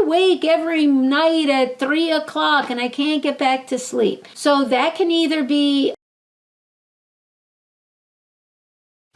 I wake every night at 3 o'clock and I can't get back to sleep. So that can either be,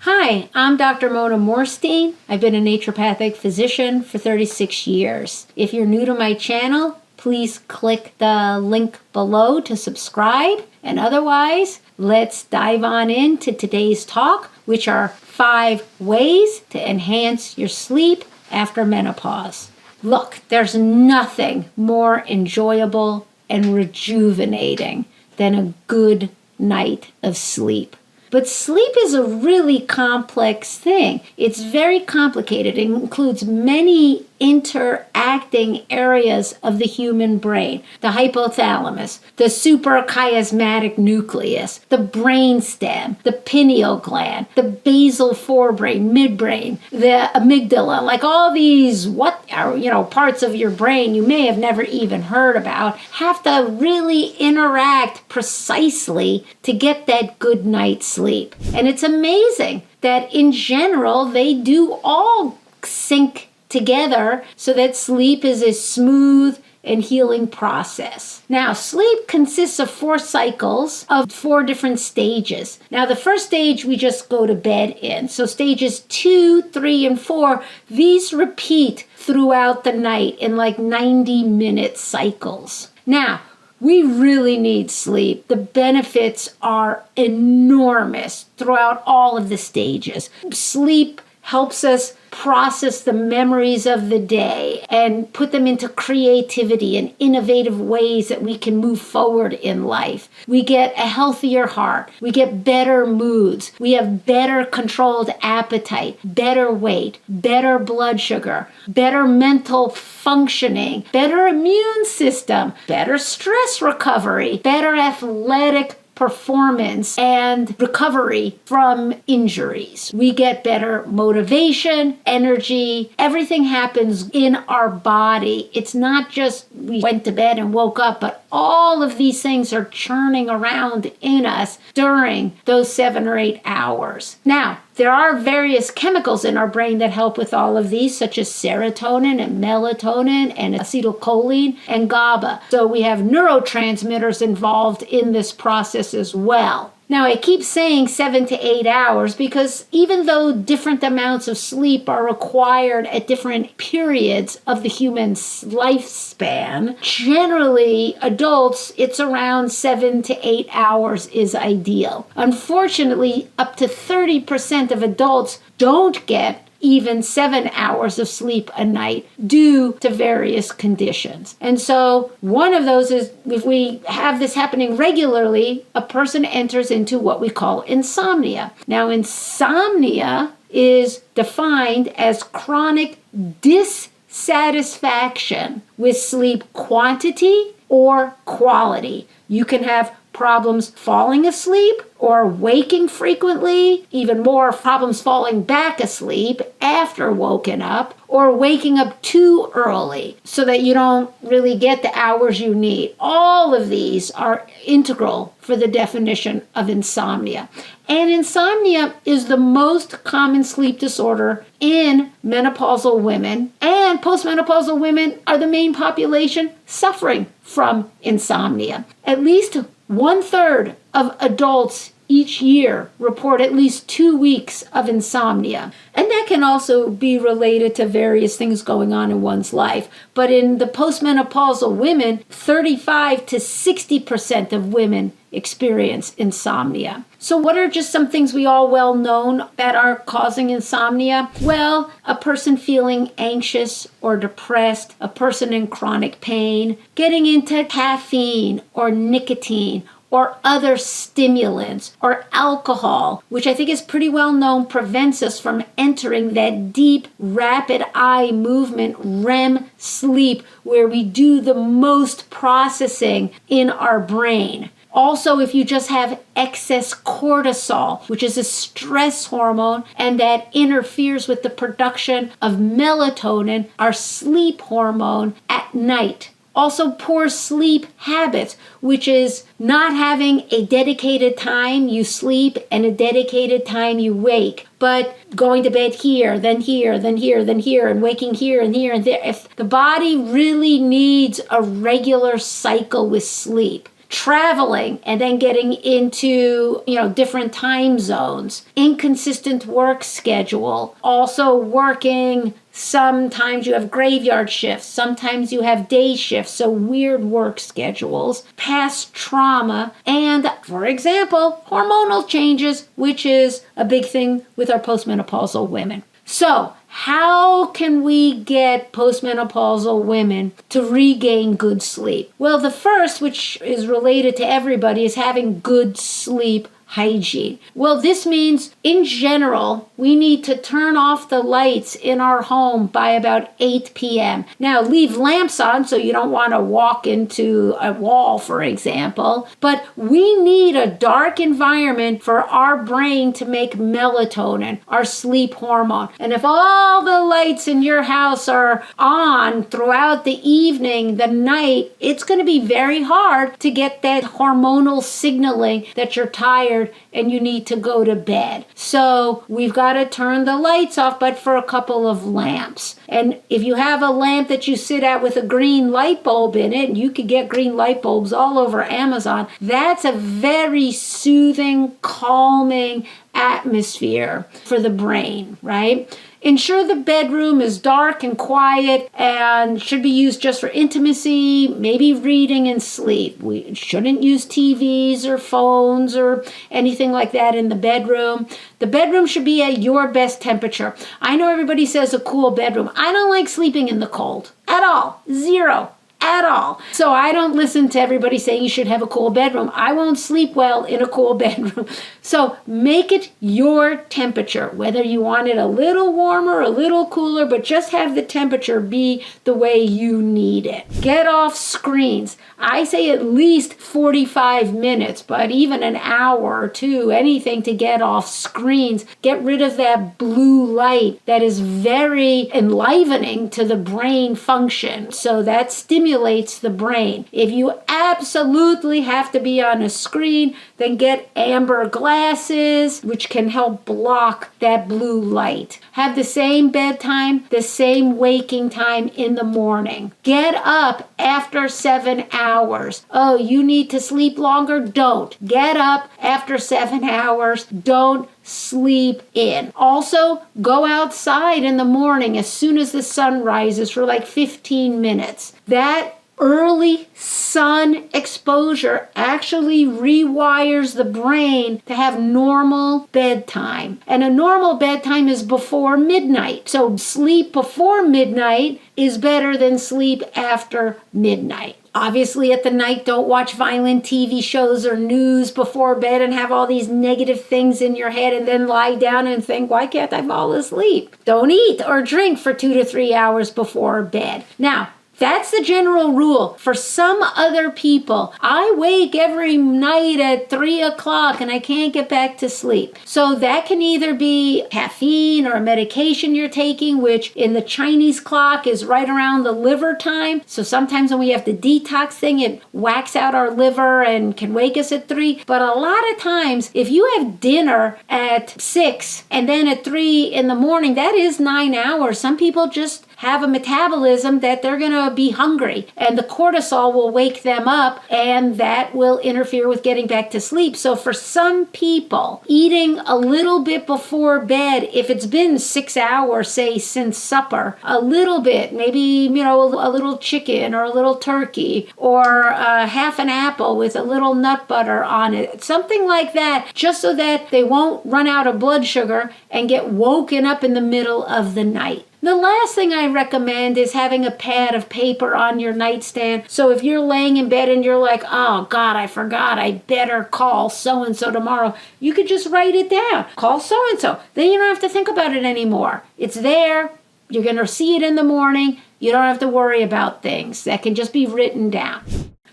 hi, I'm Dr. Mona Morstein. I've been a naturopathic physician for 36 years. If you're new to my channel, please click the link below to subscribe. And otherwise, let's dive on into today's talk, which are 5 ways to enhance your sleep after menopause. Look, there's nothing more enjoyable and rejuvenating than a good night of sleep. But sleep is a really complex thing. It's very complicated. It includes many interacting areas of the human brain. The hypothalamus, the suprachiasmatic nucleus, the brainstem, the pineal gland, the basal forebrain, midbrain, the amygdala, like all these parts of your brain you may have never even heard about, have to really interact precisely to get that good night's sleep. And it's amazing that in general they do all sync together so that sleep is a smooth and healing process. Now, sleep consists of 4 cycles of 4 different stages. Now, the first stage we just go to bed in. So stages 2, 3, and 4, these repeat throughout the night in like 90-minute cycles. Now, we really need sleep. The benefits are enormous throughout all of the stages. Sleep helps us process the memories of the day and put them into creativity and innovative ways that we can move forward in life. We get a healthier heart. We get better moods. We have better controlled appetite, better weight, better blood sugar, better mental functioning, better immune system, better stress recovery, better athletic performance and recovery from injuries. We get better motivation, energy. Everything happens in our body. It's not just we went to bed and woke up, but all of these things are churning around in us during those 7 or 8 hours. Now, there are various chemicals in our brain that help with all of these, such as serotonin and melatonin and acetylcholine and GABA. So we have neurotransmitters involved in this process as well. Now, I keep saying 7 to 8 hours because even though different amounts of sleep are required at different periods of the human's lifespan, generally, adults, it's around 7 to 8 hours is ideal. Unfortunately, up to 30% of adults don't get even 7 hours of sleep a night due to various conditions. And so one of those is, if we have this happening regularly, a person enters into what we call insomnia. Now, insomnia is defined as chronic dissatisfaction with sleep quantity or quality. You can have problems falling asleep or waking frequently, even more problems falling back asleep after woken up, or waking up too early so that you don't really get the hours you need. All of these are integral for the definition of insomnia. And insomnia is the most common sleep disorder in menopausal women, and postmenopausal women are the main population suffering from insomnia. At least 1/3 of adults each year report at least 2 weeks of insomnia. And that can also be related to various things going on in one's life. But in the postmenopausal women, 35 to 60% of women experience insomnia. So what are just some things we all well known that are causing insomnia? Well, a person feeling anxious or depressed, a person in chronic pain, getting into caffeine or nicotine or other stimulants or alcohol, which I think is pretty well known, prevents us from entering that deep, rapid eye movement, REM sleep, where we do the most processing in our brain. Also, if you just have excess cortisol, which is a stress hormone, and that interferes with the production of melatonin, our sleep hormone, at night. Also, poor sleep habits, which is not having a dedicated time you sleep and a dedicated time you wake, but going to bed here, then here, then here, then here, and waking here and here and there. If the body really needs a regular cycle with sleep, traveling and then getting into, different time zones, inconsistent work schedule, also working. Sometimes you have graveyard shifts, sometimes you have day shifts, so weird work schedules, past trauma, and, for example, hormonal changes, which is a big thing with our postmenopausal women. So, how can we get postmenopausal women to regain good sleep? Well, the first, which is related to everybody, is having good sleep hygiene. Well, this means, in general, we need to turn off the lights in our home by about 8 p.m. Now, leave lamps on so you don't want to walk into a wall, for example. But we need a dark environment for our brain to make melatonin, our sleep hormone. And if all the lights in your house are on throughout the evening, the night, it's going to be very hard to get that hormonal signaling that you're tired and you need to go to bed. So we've got to turn the lights off, but for a couple of lamps. And if you have a lamp that you sit at with a green light bulb in it, and you could get green light bulbs all over Amazon, that's a very soothing, calming atmosphere for the brain, right? Ensure the bedroom is dark and quiet and should be used just for intimacy, maybe reading and sleep. We shouldn't use TVs or phones or anything like that in the bedroom. The bedroom should be at your best temperature. I know everybody says a cool bedroom. I don't like sleeping in the cold at all. Zero. At all. So I don't listen to everybody saying you should have a cool bedroom. I won't sleep well in a cool bedroom. So make it your temperature, whether you want it a little warmer, a little cooler, but just have the temperature be the way you need it. Get off screens. I say at least 45 minutes, but even an hour or two, anything to get off screens. Get rid of that blue light that is very enlivening to the brain function. So that stimulates the brain. If you absolutely have to be on a screen, then get amber glasses, which can help block that blue light. Have the same bedtime, the same waking time in the morning. Get up after 7 hours. Oh, you need to sleep longer? Don't. Get up after 7 hours. Don't sleep in. Also, go outside in the morning as soon as the sun rises for like 15 minutes. That early sun exposure actually rewires the brain to have normal bedtime. And a normal bedtime is before midnight. So sleep before midnight is better than sleep after midnight. Obviously, at the night, don't watch violent TV shows or news before bed and have all these negative things in your head and then lie down and think, why can't I fall asleep? Don't eat or drink for 2 to 3 hours before bed. Now, that's the general rule. For some other people, I wake every night at 3 o'clock and I can't get back to sleep. So that can either be caffeine or a medication you're taking, which in the Chinese clock is right around the liver time. So sometimes when we have the detox thing, it whacks out our liver and can wake us at 3. But a lot of times, if you have dinner at 6 and then at 3 in the morning, that is 9 hours. Some people just have a metabolism that they're going to be hungry and the cortisol will wake them up and that will interfere with getting back to sleep. So for some people, eating a little bit before bed, if it's been 6 hours, say, since supper, a little bit, maybe, a little chicken or a little turkey or half an apple with a little nut butter on it, something like that, just so that they won't run out of blood sugar and get woken up in the middle of the night. The last thing I recommend is having a pad of paper on your nightstand. So if you're laying in bed and you're like, oh God, I forgot, I better call so-and-so tomorrow, you could just write it down. Call so-and-so. Then you don't have to think about it anymore. It's there. You're going to see it in the morning. You don't have to worry about things. That can just be written down.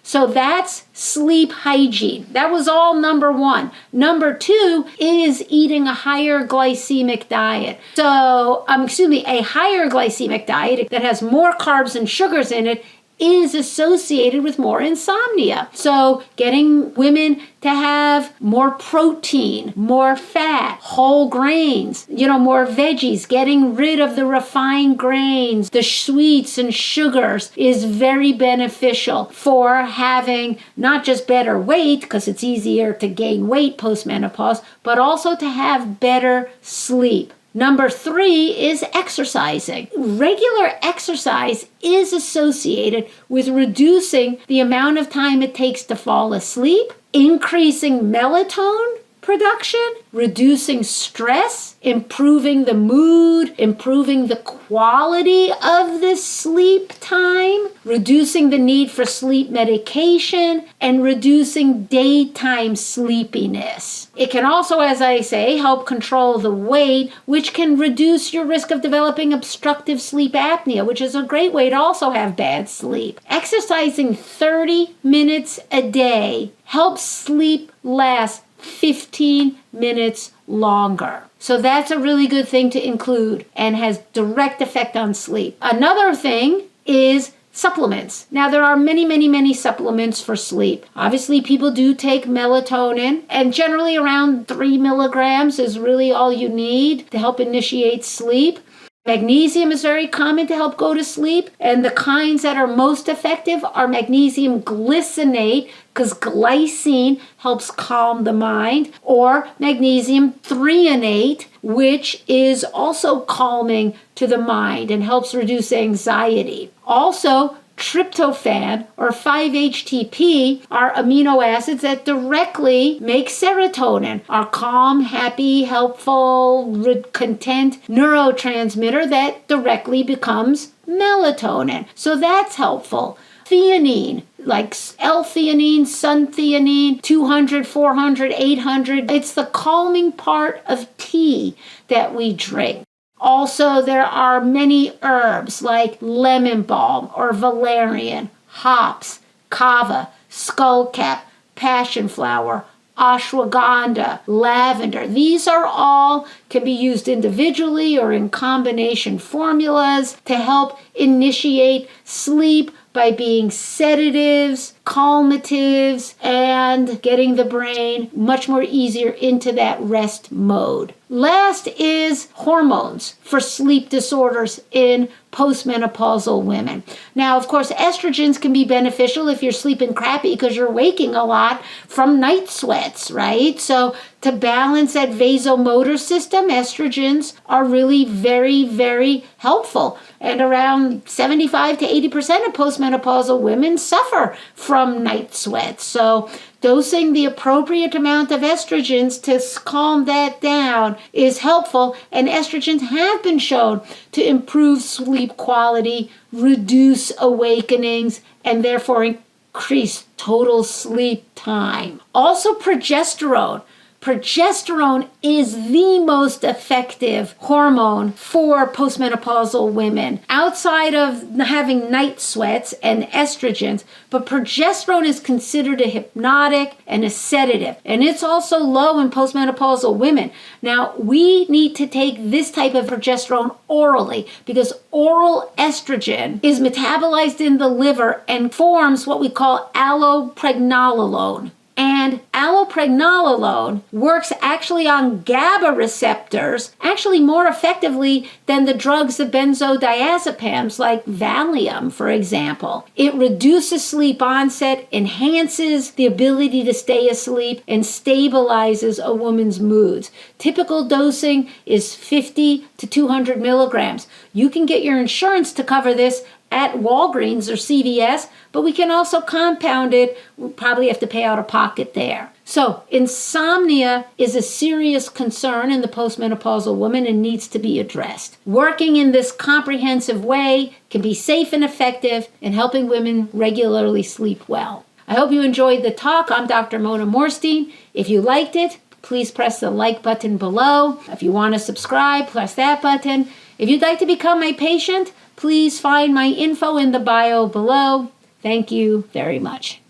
So that's sleep hygiene. That was all number 1. Number 2 is eating a higher glycemic diet. So, a higher glycemic diet that has more carbs and sugars in it is associated with more insomnia. So getting women to have more protein, more fat, whole grains, more veggies, getting rid of the refined grains, the sweets and sugars is very beneficial for having not just better weight, because it's easier to gain weight post-menopause, but also to have better sleep. Number 3 is exercising. Regular exercise is associated with reducing the amount of time it takes to fall asleep, increasing melatonin production, reducing stress, improving the mood, improving the quality of the sleep time, reducing the need for sleep medication, and reducing daytime sleepiness. It can also, as I say, help control the weight, which can reduce your risk of developing obstructive sleep apnea, which is a great way to also have bad sleep. Exercising 30 minutes a day helps sleep last 15 minutes longer. So that's a really good thing to include and has direct effect on sleep. Another thing is supplements. Now, there are many supplements for sleep. Obviously, people do take melatonin, and generally around 3 milligrams is really all you need to help initiate sleep. Magnesium is very common to help go to sleep, and the kinds that are most effective are magnesium glycinate, because glycine helps calm the mind, or magnesium threonate, which is also calming to the mind and helps reduce anxiety. Also, tryptophan or 5-HTP are amino acids that directly make serotonin, our calm, happy, helpful, content neurotransmitter that directly becomes melatonin. So that's helpful. Theanine, like L-theanine, sun-theanine, 200, 400, 800. It's the calming part of tea that we drink. Also, there are many herbs like lemon balm or valerian, hops, kava, skullcap, passion flower, ashwagandha, lavender. These are all can be used individually or in combination formulas to help initiate sleep by being sedatives, calmatives, and getting the brain much more easier into that rest mode. Last is hormones for sleep disorders in postmenopausal women. Now, of course, estrogens can be beneficial if you're sleeping crappy because you're waking a lot from night sweats, right? So to balance that vasomotor system, estrogens are really very helpful. And around 75 to 80% of postmenopausal women suffer from night sweats. So dosing the appropriate amount of estrogens to calm that down is helpful, and estrogens have been shown to improve sleep quality, reduce awakenings, and therefore increase total sleep time. Also, progesterone. Progesterone is the most effective hormone for postmenopausal women outside of having night sweats and estrogens, but progesterone is considered a hypnotic and a sedative, and it's also low in postmenopausal women. Now, we need to take this type of progesterone orally because oral estrogen is metabolized in the liver and forms what we call allopregnanolone. And allopregnanolone works actually on GABA receptors, actually more effectively than the drugs, the benzodiazepams like Valium, for example. It reduces sleep onset, enhances the ability to stay asleep, and stabilizes a woman's moods. Typical dosing is 50 to 200 milligrams. You can get your insurance to cover this at Walgreens or CVS, but we can also compound it. We'll probably have to pay out of pocket there. So insomnia is a serious concern in the postmenopausal woman and needs to be addressed. Working in this comprehensive way can be safe and effective in helping women regularly sleep well. I hope you enjoyed the talk. I'm Dr. Mona Morstein. If you liked it, please press the like button below. If you want to subscribe, press that button. If you'd like to become my patient, please find my info in the bio below. Thank you very much.